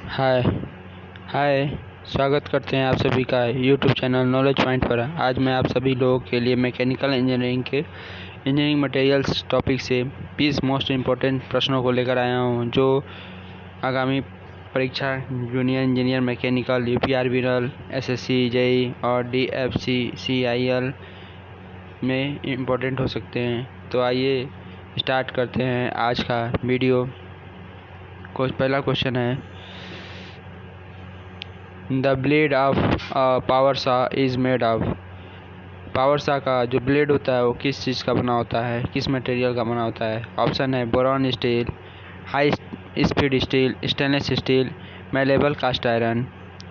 हाय हाय स्वागत करते हैं आप सभी का यूट्यूब चैनल नॉलेज पॉइंट पर। आज मैं आप सभी लोगों के लिए मैकेनिकल इंजीनियरिंग के इंजीनियरिंग मटेरियल्स टॉपिक से 20 मोस्ट इम्पोर्टेंट प्रश्नों को लेकर आया हूं, जो आगामी परीक्षा junior engineer mechanical UPRB, SSC, JEE और डीएफसी सीआईएल में इम्पोर्टेंट हो सकते हैं। तो आइए स्टार्ट करते हैं आज का वीडियो। पहला क्वेश्चन है, the blade of power saw is made of. Power saw का जो ब्लेड होता है वो किस चीज़ का बना होता है, किस मटेरियल का बना होता है? ऑप्शन है boron steel, high speed steel, stainless steel, malleable cast iron.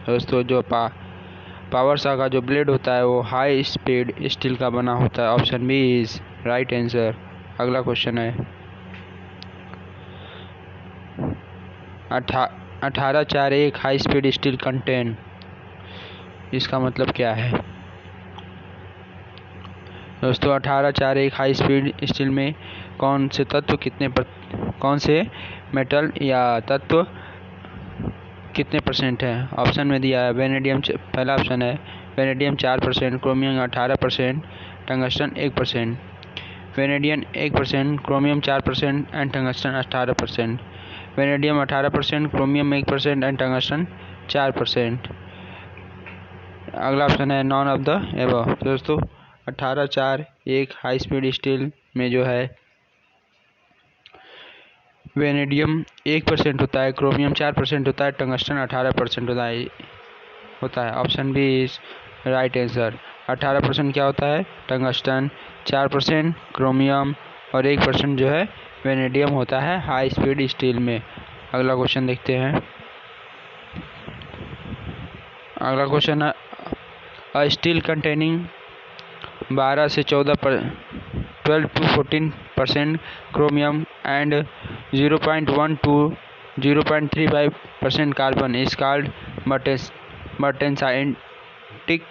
दोस्तों, जो पावर सॉ का जो ब्लेड होता है वो हाई स्पीड स्टील का बना होता है। Option B is right answer. अगला क्वेश्चन है, 1841 हाई स्पीड स्टील कंटेन, इसका मतलब क्या है? दोस्तों, 1841 हाई स्पीड स्टील में कौन से मेटल या तत्व कितने परसेंट है? ऑप्शन में दिया है वेनेडियम। पहला ऑप्शन है vanadium 4%, chromium 18%, tungsten 1%। Vanadium 1%, chromium 4% and tungsten 18%। Vanadium 18%, chromium 1% and tungsten 4%। अगला ऑप्शन है नॉन ऑफ द एबव। दोस्तों, 1841 हाई स्पीड स्टील में जो है वेनेडियम 1% होता है, क्रोमियम 4% होता है, टंगस्टन 18% होता है। Option B is right answer. 18% क्या होता है? टंगस्टन, 4% क्रोमियम और 1% जो है वेनेडियम होता है हाई स्पीड स्टील में। अगला क्वेश्चन देखते हैं। अगला क्वेश्चन है, अ स्टील कंटेनिंग 12 से 12 to 14% chromium and 0.1 to 0.35% carbon is called martensitic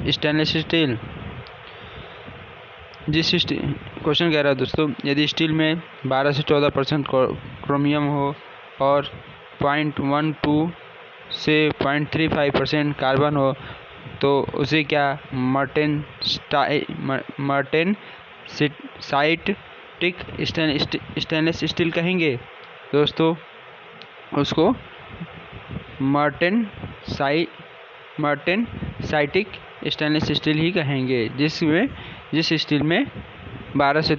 stainless steel. Question कह रहा है दोस्तों, यदि स्टील में 12 से 14% क्रोमियम हो और 0.12 से 0.35% कार्बन हो तो उसे क्या मर्टेनसाइटिक स्टेनलेस स्टील कहेंगे? दोस्तों, उसको मर्टेनसाइटिक स्टेनलेस स्टील ही कहेंगे, जिस स्टील में 12 से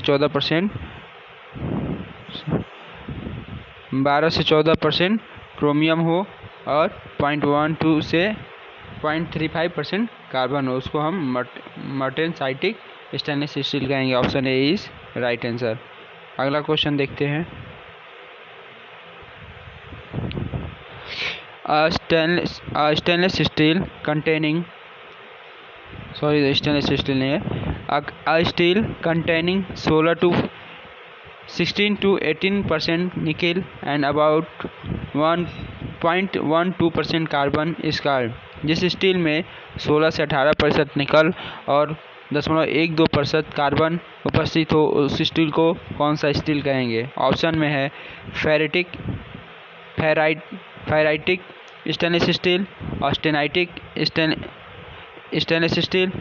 14% क्रोमियम हो और 0.12 से 0.35% कार्बन हो, उसको हम मर्टेनसाइटिक स्टेनलेस स्टील कहेंगे। Option A is right answer. अगला क्वेश्चन देखते हैं। Stainless steel containing stainless steel नहीं है, a steel containing 16 to 18% nickel and about 1.12% carbon is called. जिस स्टील में 16 से 18% निकल और 0.12% कार्बन उपस्थित हो, उस स्टील को कौन सा स्टील कहेंगे? ऑप्शन में है ferritic stainless steel, austenitic stainless steel,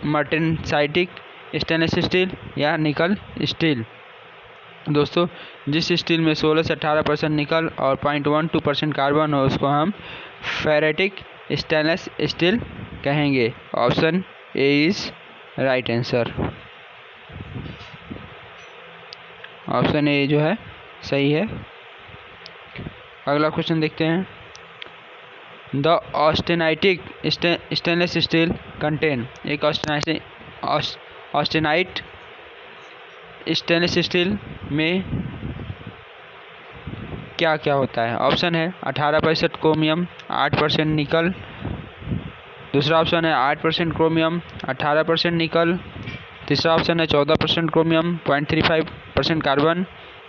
martensitic stainless steel या निकल स्टील। दोस्तों, जिस स्टील में 16 से 18% निकल और 0.12% कार्बन हो, उसको हम फेरेटिक स्टेनलेस स्टील कहेंगे। Option A is right answer. Option A जो है सही है। अगला क्वेश्चन देखते हैं। द ऑस्टेनाइटिक स्टेनलेस स्टील कंटेन, एक ऑस्टेनाइट स्टेनलेस स्टील में क्या क्या होता है? ऑप्शन है 18% क्रोमियम, 8% निकल। दूसरा ऑप्शन है 8% क्रोमियम, 18% निकल। तीसरा ऑप्शन है 14% क्रोमियम, 0.35% कार्बन।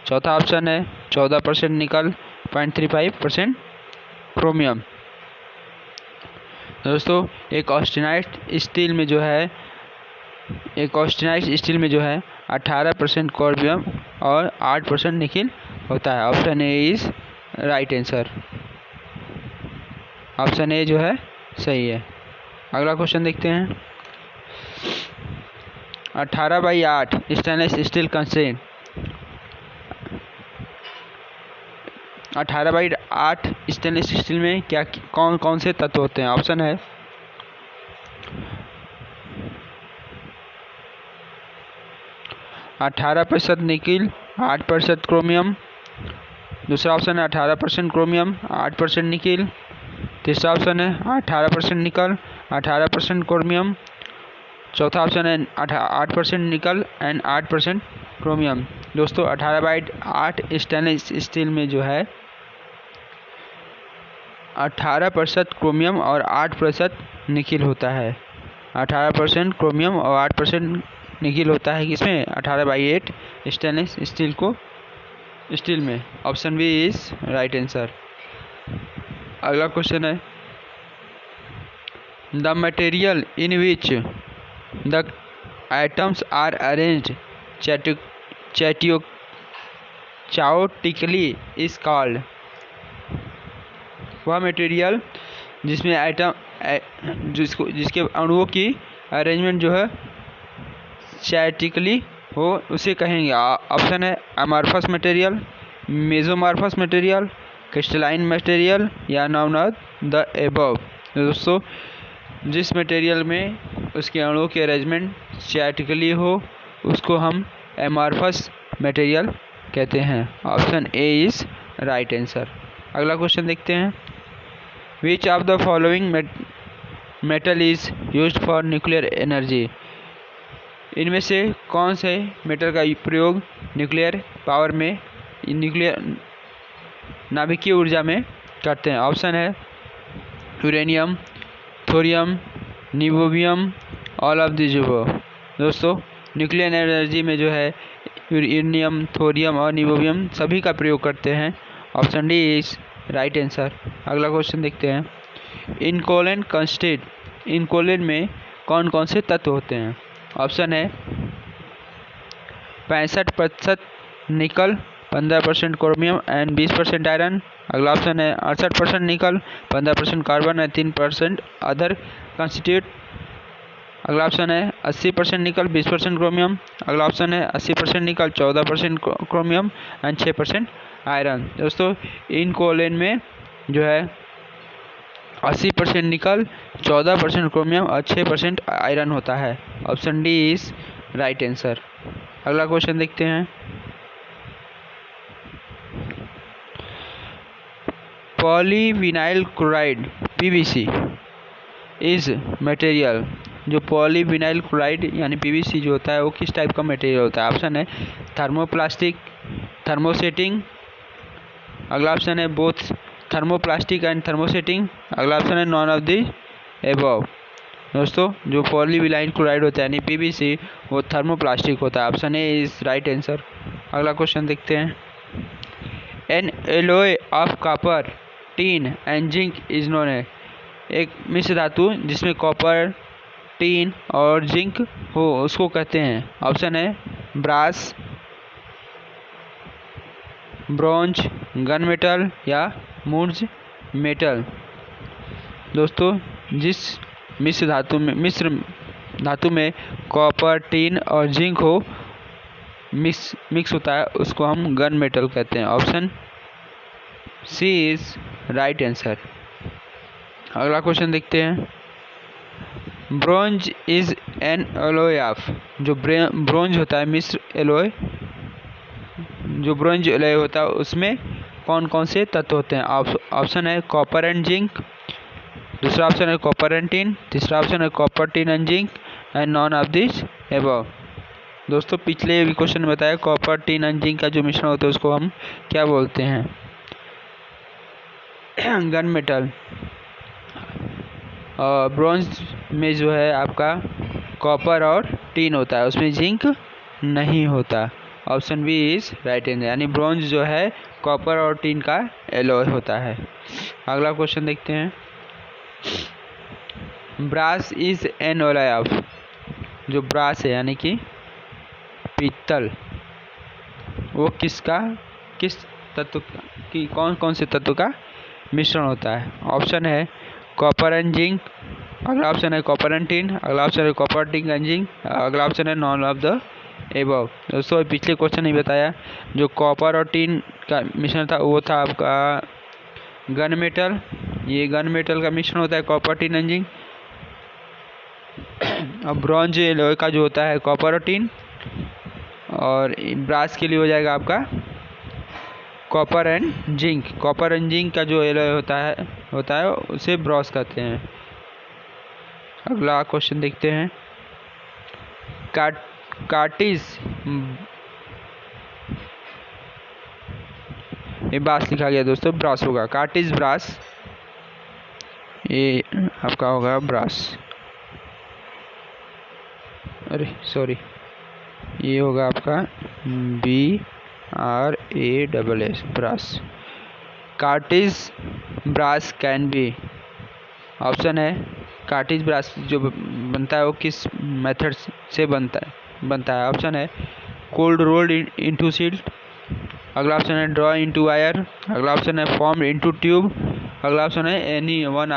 चौथा ऑप्शन है 14% निकल, 0.35% क्रोमियम। दोस्तों, एक ऑस्टेनाइट स्टील में जो है 18% क्रोमियम और 8% निकल होता है। Option A is right answer. Option A जो है सही है। अगला क्वेश्चन देखते हैं। 18/8 stainless steel consent 18/8 stainless steel में क्या कौन कौन से तत्व होते हैं? ऑप्शन है 18% निकिल, 8% क्रोमियम। दूसरा ऑप्शन है 18% क्रोमियम, 8% निकिल। तीसरा ऑप्शन है 18% निकल, 18% क्रोमियम। चौथा ऑप्शन है 8% निकल एंड 8% क्रोमियम। दोस्तों 18/8 स्टेनलेस स्टील में जो है 18% क्रोमियम और 8% निकिल होता है। 18% क्रोमियम और 8% निकिल होता है किसमें? 18/8 स्टेनलेस स्टील में। Option B is right answer. अगला क्वेश्चन है the material in which the atoms are arranged chaotically is called. वह मटेरियल जिसमें जिसके अणुओं की अरेंजमेंट जो है chaotically हो उसे कहेंगे। ऑप्शन है amorphous material, mesomorphous material, crystalline material या नॉन ऑफ द एबव। दोस्तों जिस मटेरियल में उसके अणुओं की अरेंजमेंट chaotically हो उसको हम अमॉर्फस मटेरियल कहते हैं। Option A is right answer. अगला क्वेश्चन देखते हैं। Which of the following metal is used for nuclear energy. इनमें से कौन से मेटल का प्रयोग न्यूक्लियर पावर में नाभिकीय ऊर्जा में करते हैं? ऑप्शन है uranium, thorium, niobium, all of this above. दोस्तों न्यूक्लियर एनर्जी में जो है यूरेनियम, थोरियम और नियोबियम सभी का प्रयोग करते हैं। Option D is right answer. अगला क्वेश्चन देखते हैं। इनकोलेन कंस्टिट इनकोलेन में कौन कौन से तत्व होते हैं? ऑप्शन है 65% निकल, 15% क्रोमियम एंड 20% आयरन। अगला ऑप्शन है 68% निकल, 15% कार्बन एंड 3% अदर कंस्टिट्यूट। अगला ऑप्शन है 80% निकल, 20% क्रोमियम। अगला ऑप्शन है 80% निकल, 14% क्रोमियम एंड 6% आयरन। दोस्तों इनकोलेन में जो है 80% निकल, 14% क्रोमियम और 6% आयरन होता है। Option D is right answer. अगला क्वेश्चन देखते हैं। Polyvinyl chloride PVC is material. जो पॉलीविनाइल क्लोराइड यानी पीवीसी जो होता है वो किस टाइप का मटेरियल होता है? ऑप्शन है थर्मोप्लास्टिक, थर्मोसेटिंग। अगला ऑप्शन है बोथ थर्मोप्लास्टिक एंड थर्मोसेटिंग। अगला ऑप्शन है नॉन ऑफ द एबव। दोस्तों जो पॉलीविनाइल क्लोराइड होता है यानी पीवीसी वो थर्मोप्लास्टिक होता है। Option A is right answer. अगला क्वेश्चन देखते हैं। N alloy of copper, tin and zinc is known है। एक मिश्र धातु जिसमें कॉपर, टीन और जिंक हो उसको कहते हैं। ऑप्शन है ब्रास, ब्रॉन्ज, गन मेटल या मूर्ज मेटल। दोस्तों जिस मिश्र धातु में कॉपर, टीन और जिंक हो मिक्स होता है उसको हम गन मेटल कहते हैं। Option C is right answer. अगला क्वेश्चन देखते हैं। Bronze is an alloy of. जो ब्रोंज होता है मिश्र एलॉय, जो ब्रोंज एलॉय होता है उसमें कौन कौन से तत्व होते हैं? ऑप्शन है कॉपर एंड जिंक। दूसरा ऑप्शन है कॉपर एंड टीन। तीसरा ऑप्शन है copper, tin and zinc and none of this above. दोस्तों पिछले भी क्वेश्चन में बताया कॉपर, टीन एंड जिंक का जो मिश्रण होता है उसको हम क्या बोलते हैं? Gun metal. और ब्रॉन्ज में जो है आपका कॉपर और टीन होता है, उसमें जिंक नहीं होता। Option B is right answer. यानी ब्रॉन्ज जो है कॉपर और टीन का एलॉय होता है। अगला क्वेश्चन देखते हैं। Brass is an alloy of. जो ब्रास है यानी कि पीतल वो किस तत्व की कौन कौन से तत्व का मिश्रण होता है? ऑप्शन है कॉपर एंड जिंक, अगला ऑप्शन है कॉपर एंड टिन, अगला ऑप्शन है कॉपर टिन एंड जिंक, अगला ऑप्शन है नॉन ऑफ द एबव। दोस्तों पिछले क्वेश्चन नहीं बताया, जो कॉपर और टिन का मिश्रण था वो था आपका गन मेटल। ये गन मेटल का मिश्रण होता है कॉपर टिन एंड जिंक। और ब्रॉन्ज लोहे का जो होता है कॉपर और टिन, और ब्रास के लिए हो जाएगा आपका copper and zinc. Copper and zinc का जो एलॉय होता है उसे ब्रॉस कहते हैं। अगला क्वेश्चन देखते हैं। कार्टिज ये ब्रास लिखा गया दोस्तों, ब्रास होगा, कार्टिज ब्रास, ये आपका होगा ब्रास, अरे सॉरी ये होगा आपका BRASS brass. Cartridge brass can be, option है कार्टिज ब्रास जो बनता है वो किस मेथड से बनता है। ऑप्शन है कोल्ड रोल्ड इनटू सिल्ट, अगला ऑप्शन है ड्रॉ इनटू वायर, अगला ऑप्शन है फॉर्म इनटू ट्यूब, अगला ऑप्शन है एनी वन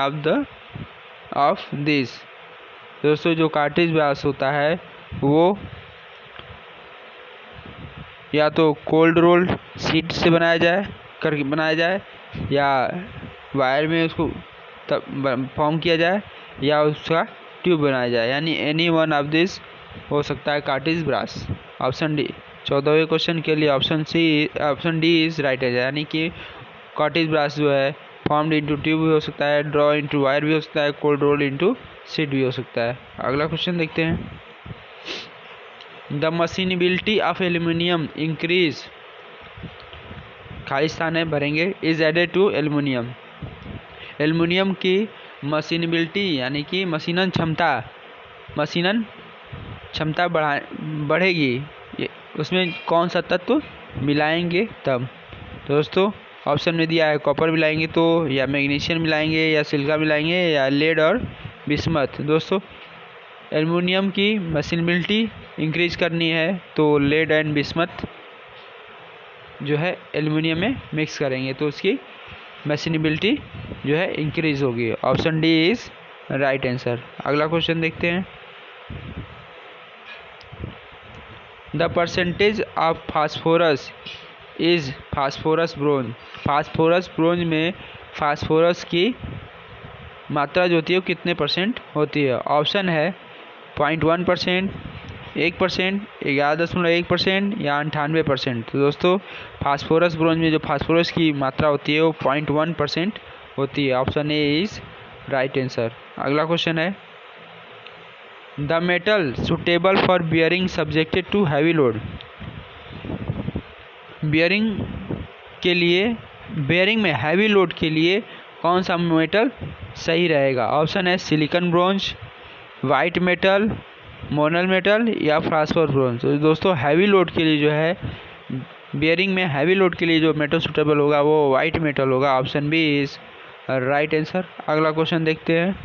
ऑफ दिस। दोस्तों जो कार्टिज ब्रास होता है वो या तो कोल्ड रोल्ड शीट से बनाया जाए या वायर में उसको फॉर्म किया जाए या उसका ट्यूब बनाया जाए, यानी एनी वन ऑफ दिस हो सकता है कार्टिज ब्रास। ऑप्शन डी 14वें क्वेश्चन के लिए ऑप्शन डी इज राइट है, यानी कि कार्टिज ब्रास जो है फॉर्म्ड इनटू ट्यूब भी हो सकता है, ड्रॉ इनटू वायर भी हो सकता है, कोल्ड रोल इनटू शीट भी हो सकता है। अगला क्वेश्चन देखते हैं। The machinability of aluminium increase, खाली स्थान है भरेंगे, is added to aluminium. Aluminium की मशीनेबिलिटी यानी कि मशीनन क्षमता बढ़ेगी, उसमें कौन सा तत्व मिलाएंगे तब? दोस्तों ऑप्शन में दिया है कॉपर मिलाएंगे तो, या मैग्नीशियम मिलाएंगे, या सिलिका मिलाएंगे, या लेड और बिस्मथ। दोस्तों एल्युमिनियम की मशीनेबिलिटी इंक्रीज करनी है तो लेड एंड बिस्मथ जो है एल्युमिनियम में मिक्स करेंगे तो उसकी मशीनेबिलिटी जो है इंक्रीज होगी। Option D is right answer. अगला क्वेश्चन देखते हैं। The percentage of phosphorus is phosphorus bronze. Phosphorus bronze में फास्फोरस की मात्रा जो होती है वो कितने परसेंट होती है? ऑप्शन है 0.1%, 1%, 11.1% या 98%। तो दोस्तों फास्फोरस ब्रोंज में जो फास्फोरस की मात्रा होती है वो 0.1% होती है। Option A is right answer. अगला क्वेश्चन है। The metal suitable for bearing subjected to heavy load. Bearing में हैवी लोड के लिए कौन सा मेटल सही रहेगा? ऑप्शन है silicon bronze, white metal, monel metal या फास्फोरस ब्रोंज। तो दोस्तों हैवी लोड के लिए जो है बियरिंग में हैवी लोड के लिए जो मेटल सुटेबल होगा वो वाइट मेटल होगा। Option B is right answer. अगला क्वेश्चन देखते हैं।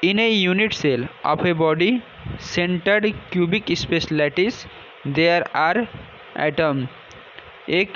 In a unit cell of a body centred cubic space lattice there are atom. एक